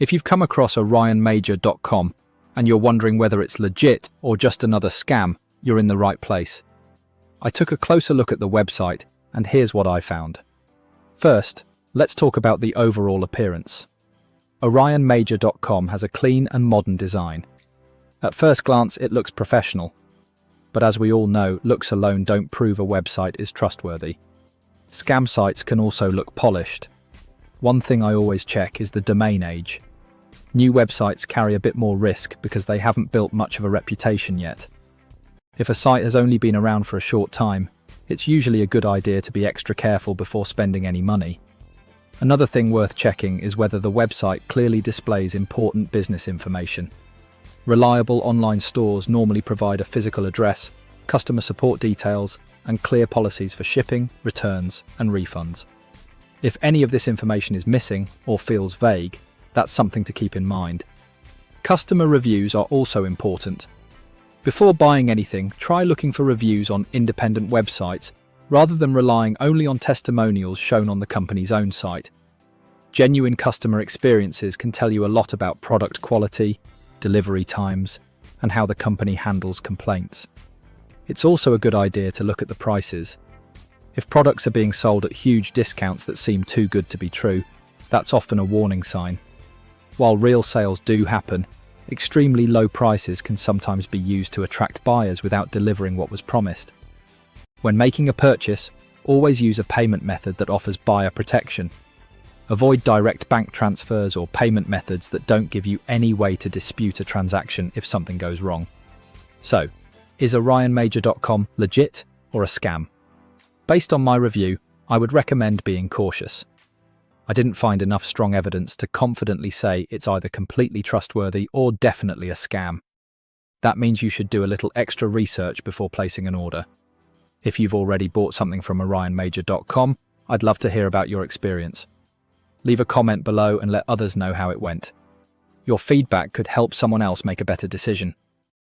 If you've come across orionmajor.com and you're wondering whether it's legit or just another scam, you're in the right place. I took a closer look at the website, and here's what I found. First, let's talk about the overall appearance. orionmajor.com has a clean and modern design. At first glance, it looks professional. But as we all know, looks alone don't prove a website is trustworthy. Scam sites can also look polished. One thing I always check is the domain age. New websites carry a bit more risk because they haven't built much of a reputation yet. If a site has only been around for a short time, it's usually a good idea to be extra careful before spending any money. Another thing worth checking is whether the website clearly displays important business information. Reliable online stores normally provide a physical address, customer support details, and clear policies for shipping, returns, and refunds. If any of this information is missing or feels vague, that's something to keep in mind. Customer reviews are also important. Before buying anything, try looking for reviews on independent websites rather than relying only on testimonials shown on the company's own site. Genuine customer experiences can tell you a lot about product quality, delivery times, and how the company handles complaints. It's also a good idea to look at the prices. If products are being sold at huge discounts that seem too good to be true, that's often a warning sign. While real sales do happen, extremely low prices can sometimes be used to attract buyers without delivering what was promised. When making a purchase, always use a payment method that offers buyer protection. Avoid direct bank transfers or payment methods that don't give you any way to dispute a transaction if something goes wrong. So, is orionmajor.com legit or a scam? Based on my review, I would recommend being cautious. I didn't find enough strong evidence to confidently say it's either completely trustworthy or definitely a scam. That means you should do a little extra research before placing an order. If you've already bought something from orionmajor.com, I'd love to hear about your experience. Leave a comment below and let others know how it went. Your feedback could help someone else make a better decision.